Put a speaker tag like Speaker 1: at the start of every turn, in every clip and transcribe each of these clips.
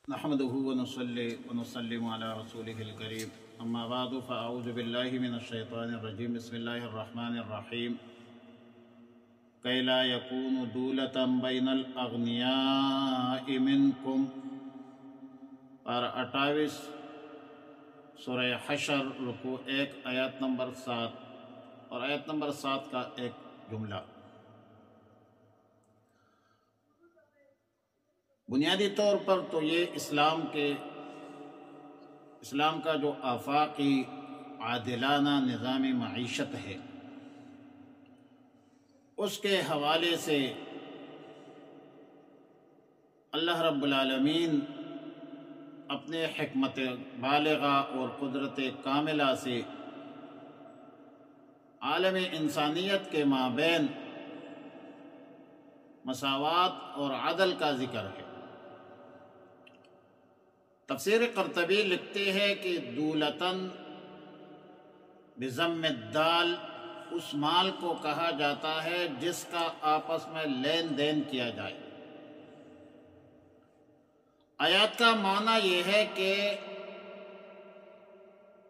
Speaker 1: نحمده ونصلي ونسلم على رسوله الكريم اما بعد فاعوذ بالله من الشيطان الرجيم بسم الله الرحمن الرحيم كي لا يكون دولة بين الاغنياء منكم پارہ 28 سورہ حشر رکوع 1 آیت نمبر 7 اور آیت نمبر 7 کا ایک جملہ۔ بنیادی طور پر تو یہ اسلام کا جو آفاقی عادلانہ نظام معیشت ہے اس کے حوالے سے اللہ رب العالمین اپنے حکمت بالغہ اور قدرت کاملہ سے عالم انسانیت کے مابین مساوات اور عدل کا ذکر ہے۔ تفسیر قرطبی لکھتے ہیں کہ دولتاً بضم الدال اس مال کو کہا جاتا ہے جس کا آپس میں لین دین کیا جائے۔ آیات کا معنی یہ ہے کہ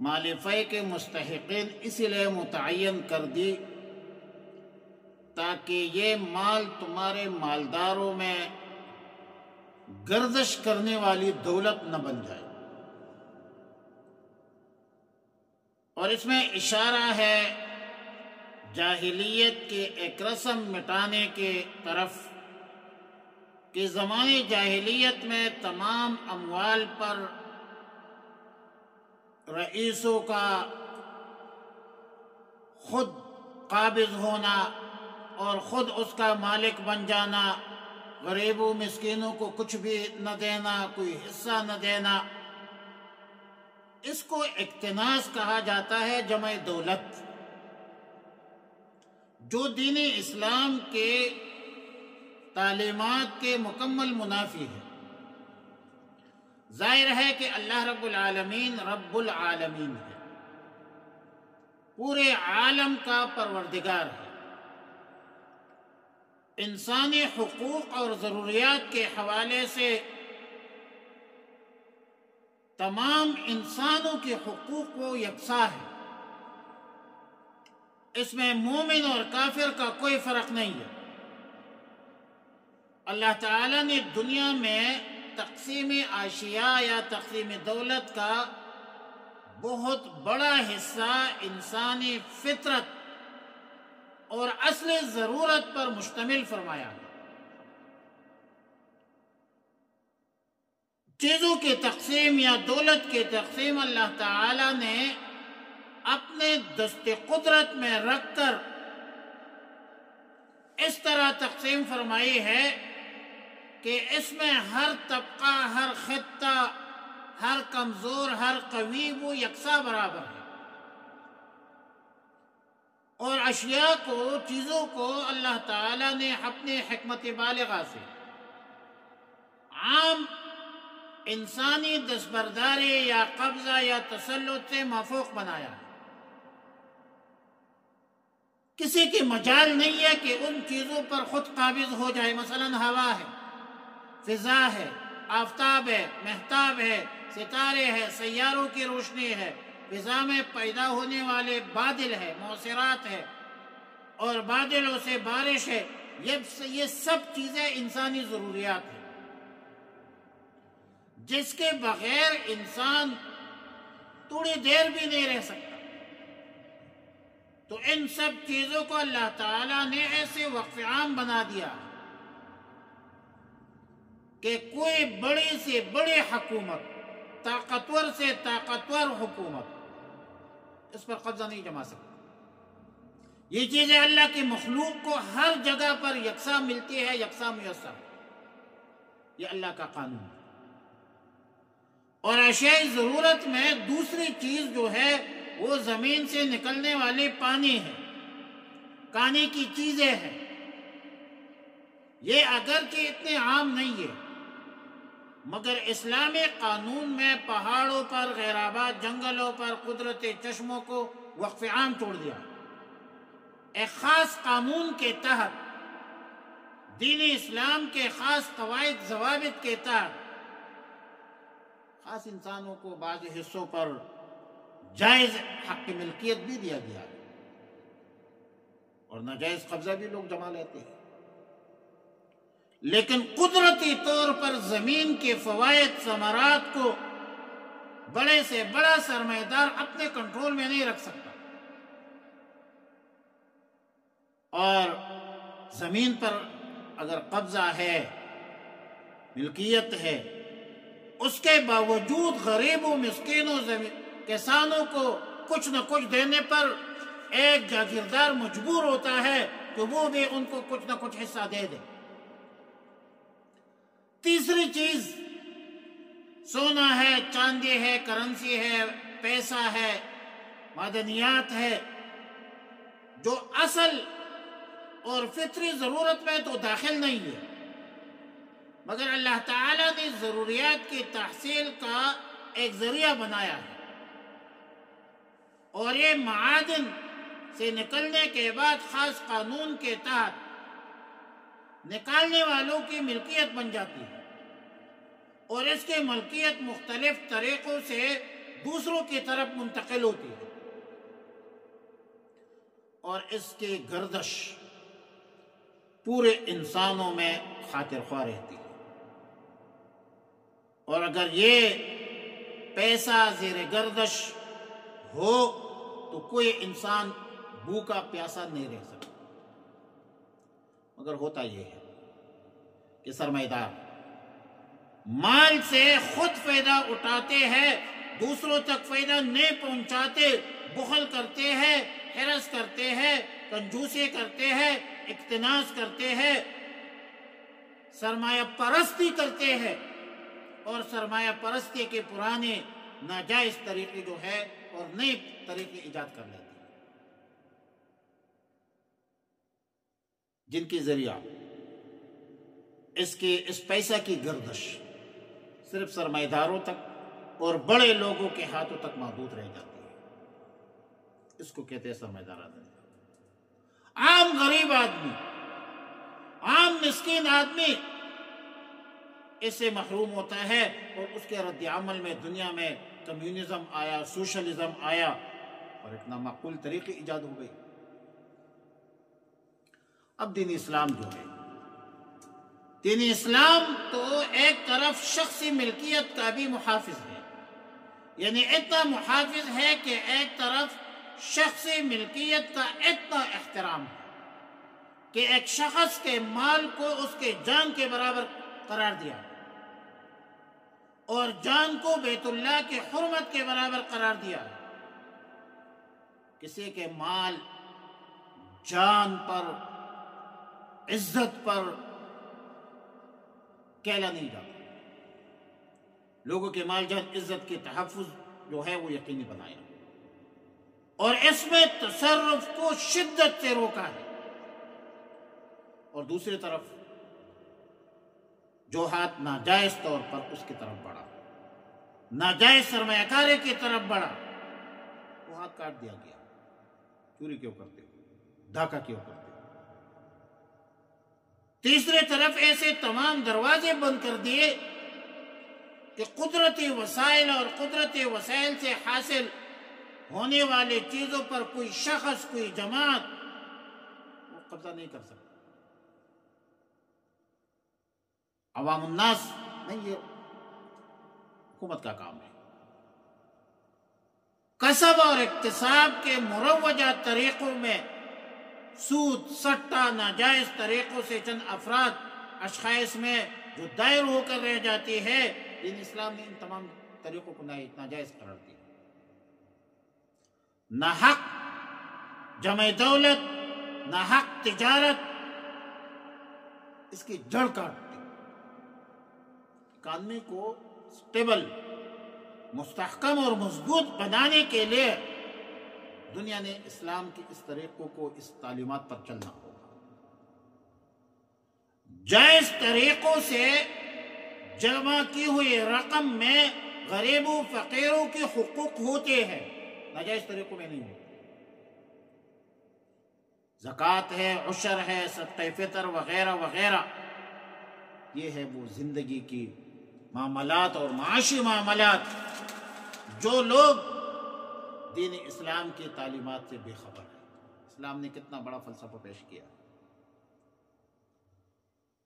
Speaker 1: مال فی کے مستحقین اس لیے متعین کر دی تاکہ یہ مال تمہارے مالداروں میں گردش کرنے والی دولت نہ بن جائے، اور اس میں اشارہ ہے جاہلیت کے ایک رسم مٹانے کے طرف کہ زمانے جاہلیت میں تمام اموال پر رئیسوں کا خود قابض ہونا اور خود اس کا مالک بن جانا، غریبوں مسکینوں کو کچھ بھی نہ دینا، کوئی حصہ نہ دینا، اس کو اقتناص کہا جاتا ہے، جمع دولت، جو دین اسلام کے تعلیمات کے مکمل منافی ہے۔ ظاہر ہے کہ اللہ رب العالمین رب العالمین ہے، پورے عالم کا پروردگار ہے۔ انسانی حقوق اور ضروریات کے حوالے سے تمام انسانوں کے حقوق وہ یکساں ہے، اس میں مومن اور کافر کا کوئی فرق نہیں ہے۔ اللہ تعالیٰ نے دنیا میں تقسیم اشیاء یا تقسیم دولت کا بہت بڑا حصہ انسانی فطرت اور اصل ضرورت پر مشتمل فرمایا۔ چیزوں کی تقسیم یا دولت کی تقسیم اللہ تعالی نے اپنے دست قدرت میں رکھ کر اس طرح تقسیم فرمائی ہے کہ اس میں ہر طبقہ، ہر خطہ، ہر کمزور، ہر قوی وہ یکساں برابر ہے، اور اشیاء کو، چیزوں کو اللہ تعالیٰ نے اپنی حکمت بالغہ سے عام انسانی دستبرداری یا قبضہ یا تسلط سے مافوق بنایا ہے۔ کسی کی مجال نہیں ہے کہ ان چیزوں پر خود قابض ہو جائے، مثلا ہوا ہے، فضا ہے، آفتاب ہے، مہتاب ہے، ستارے ہے، سیاروں کی روشنی ہے، فضا میں پیدا ہونے والے بادل ہے، موسرات ہے، اور بادلوں سے بارش ہے، یہ سب چیزیں انسانی ضروریات ہیں جس کے بغیر انسان تھوڑی دیر بھی نہیں رہ سکتا۔ تو ان سب چیزوں کو اللہ تعالیٰ نے ایسے وقف عام بنا دیا کہ کوئی بڑی سے بڑی حکومت، طاقتور سے طاقتور حکومت اس پر قبضہ نہیں جما سکتی۔ یہ چیزیں اللہ کی مخلوق کو ہر جگہ پر یکساں ملتی ہے، یکساں میسر، یہ اللہ کا قانون ہے۔ اور اشیاء ضرورت میں دوسری چیز جو ہے وہ زمین سے نکلنے والی پانی ہے، کھانے کی چیزیں ہیں۔ یہ اگرچہ اتنے عام نہیں ہے، مگر اسلامی قانون میں پہاڑوں پر، غیر آباد جنگلوں پر قدرتی چشموں کو وقف عام چھوڑ دیا۔ ایک خاص قانون کے تحت، دین اسلام کے خاص قواعد ضوابط کے تحت خاص انسانوں کو بعض حصوں پر جائز حق ملکیت بھی دیا گیا ہے، اور ناجائز قبضہ بھی لوگ جما لیتے ہیں، لیکن قدرتی طور پر زمین کے فوائد ثمرات کو بڑے سے بڑا سرمایہ دار اپنے کنٹرول میں نہیں رکھ سکتا، اور زمین پر اگر قبضہ ہے، ملکیت ہے، اس کے باوجود غریبوں مسکینوں کسانوں کو کچھ نہ کچھ دینے پر ایک جاگیردار مجبور ہوتا ہے کہ وہ بھی ان کو کچھ نہ کچھ حصہ دے دے۔ تیسری چیز سونا ہے، چاندی ہے، کرنسی ہے، پیسہ ہے، معدنیات ہے، جو اصل اور فطری ضرورت میں تو داخل نہیں ہے، مگر اللہ تعالیٰ نے ضروریات کی تحصیل کا ایک ذریعہ بنایا ہے، اور یہ معادن سے نکلنے کے بعد خاص قانون کے تحت نکالنے والوں کی ملکیت بن جاتی ہے، اور اس کی ملکیت مختلف طریقوں سے دوسروں کی طرف منتقل ہوتی ہے، اور اس کی گردش پورے انسانوں میں خاطر خواہ رہتی ہے، اور اگر یہ پیسہ زیر گردش ہو تو کوئی انسان بھوکا پیاسا نہیں رہ سکتا، مگر ہوتا یہ ہے کہ سرمایہ دار مال سے خود فائدہ اٹھاتے ہیں، دوسروں تک فائدہ نہیں پہنچاتے، بخل کرتے ہیں، حرص کرتے ہیں، کنجوسی کرتے ہیں، اقتناص کرتے ہیں، سرمایہ پرستی کرتے ہیں، اور سرمایہ پرستی کے پرانے ناجائز طریقے جو ہے اور نئے طریقے ایجاد کر لیتے ہیں، جن کے ذریعہ اس پیسہ کی گردش صرف سرمایہ داروں تک اور بڑے لوگوں کے ہاتھوں تک محدود رہ جاتی ہے۔ اس کو کہتے ہیں سرمایہ دار آدمی۔ عام غریب آدمی، عام مسکین آدمی اس سے محروم ہوتا ہے، اور اس کے رد عمل میں دنیا میں کمیونزم آیا، سوشلزم آیا، اور ایک نامعقول طریقے ایجاد ہو گئی۔ اب دین اسلام جو ہے، دین اسلام تو ایک طرف شخصی ملکیت کا بھی محافظ ہے، یعنی اتنا محافظ ہے کہ ایک طرف شخصی ملکیت کا اتنا احترام ہے کہ ایک شخص کے مال کو اس کے جان کے برابر قرار دیا، اور جان کو بیت اللہ کی حرمت کے برابر قرار دیا۔ کسی کے مال، جان پر، عزت پر کیلا نہیں جاتا، لوگوں کے مال، جان، عزت کے تحفظ جو ہے وہ یقینی بنایا، اور اس میں تصرف کو شدت سے روکا ہے، اور دوسری طرف جو ہاتھ ناجائز طور پر اس کی طرف بڑھا، ناجائز سرمایہ کاری کی طرف بڑھا، وہ ہاتھ کاٹ دیا گیا۔ چوری کیوں کرتے ہو؟ ڈھاکہ کیوں کرتے ہو؟ تیسری طرف ایسے تمام دروازے بند کر دیے کہ قدرتی وسائل اور قدرتی وسائل سے حاصل ہونے والے چیزوں پر کوئی شخص، کوئی جماعت وہ قبضہ نہیں کر سکتا۔ عوام الناس نہیں، یہ حکومت کا کام ہے۔ کسب اور اکتساب کے مروجہ طریقوں میں سود، سٹہ، ناجائز طریقوں سے چند افراد، اشخاص میں جو دائر ہو کر رہ جاتی ہے، دین اسلام نے ان تمام طریقوں کو ناجائز قرار دیا۔ ناحق جمع دولت، ناحق تجارت، اس کی جڑ کاٹ دی۔ اکانومی کو سٹیبل، مستحکم اور مضبوط بنانے کے لیے دنیا نے اسلام کے اس طریقوں کو، اس تعلیمات پر چلنا ہوگا۔ جائز طریقوں سے جمع کی ہوئی رقم میں غریبوں، فقیروں کے حقوق ہوتے ہیں، ناجائز طریقوں میں نہیں ہوتے۔ زکوٰۃ ہے، عشر ہے، صدقہ فطر وغیرہ وغیرہ، یہ ہے وہ زندگی کی معاملات اور معاشی معاملات جو لوگ دین اسلام کی تعلیمات سے بے خبر ہیں. اسلام نے کتنا بڑا فلسفہ پیش کیا.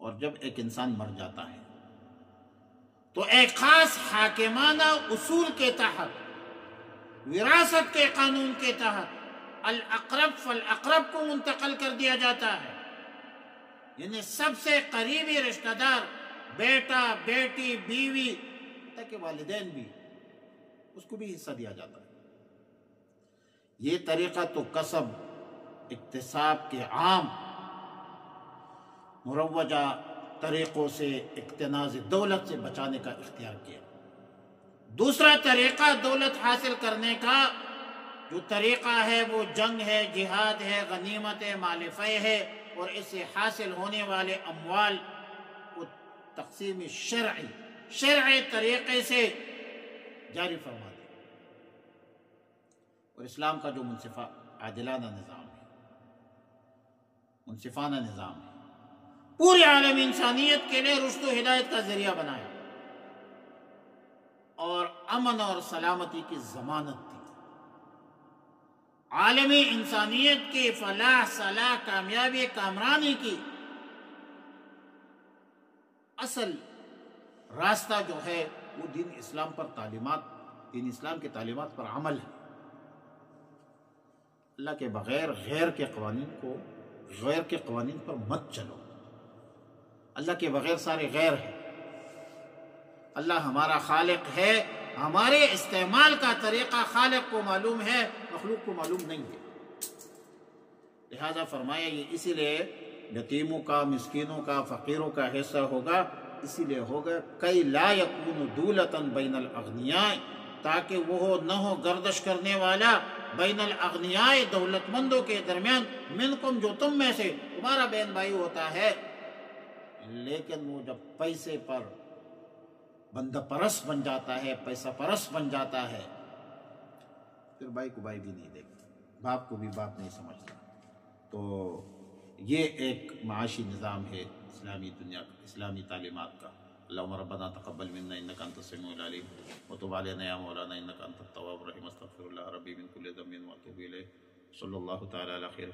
Speaker 1: اور جب ایک انسان مر جاتا ہے تو ایک خاص حاکمانہ اصول کے تحت، وراثت کے قانون کے تحت الاقرب فالاقرب کو منتقل کر دیا جاتا ہے. یعنی سب سے قریبی رشتہ دار، بیٹا، بیٹی، بیوی، تک کہ والدین بھی، اس کو بھی حصہ دیا جاتا ہے. یہ طریقہ تو کسب، اکتساب کے عام مروجہ طریقوں سے اقتناز دولت سے بچانے کا اختیار کیا. دوسرا طریقہ دولت حاصل کرنے کا جو طریقہ ہے وہ جنگ ہے، جہاد ہے، غنیمت ہے، مال فیہ ہے، اور اس سے حاصل ہونے والے اموال کو تقسیم شرعی طریقے سے جاری فرما دے. اور اسلام کا جو عادلانہ نظام ہے، منصفانہ نظام ہے، پورے عالم انسانیت کے لیے رشد و ہدایت کا ذریعہ بنایا اور امن اور سلامتی کی ضمانت دی. عالمی انسانیت کی فلاح، صلاح، کامیابی، کامرانی کی اصل راستہ جو ہے وہ دین اسلام کی تعلیمات پر عمل ہے. اللہ کے بغیر غیر کے قوانین پر مت چلو. اللہ کے بغیر سارے غیر ہیں. اللہ ہمارا خالق ہے، ہمارے استعمال کا طریقہ خالق کو معلوم ہے، مخلوق کو معلوم نہیں ہے. لہذا فرمایا یہ اسی لیے یتیموں کا، مسکینوں کا، فقیروں کا حصہ ہوگا، اسی لیے ہوگا کئی لا یکون دولتاً بین الاغنیاء، تاکہ وہ نہ ہو گردش کرنے والا بین الاغنیاء، دولت مندوں کے درمیان، منکم جو تم میں سے، تمہارا بہن بھائی ہوتا ہے، لیکن وہ جب پیسے پر بندہ پرست بن جاتا ہے، پیسہ پرست بن جاتا ہے، پھر بھائی کو بھائی بھی نہیں دیکھتا، باپ کو بھی باپ نہیں سمجھتا. تو یہ ایک معاشی نظام ہے اسلامی دنیا کا، اسلامی تعلیمات کا. اللہم ربنا تقبل منا انک انت السمیع العلیم وتب علینا یا مولانا انک انت التواب الرحیم. استغفر اللہ ربی من کل ذنب واتوب الیہ. صلی اللہ تعالی علی خیر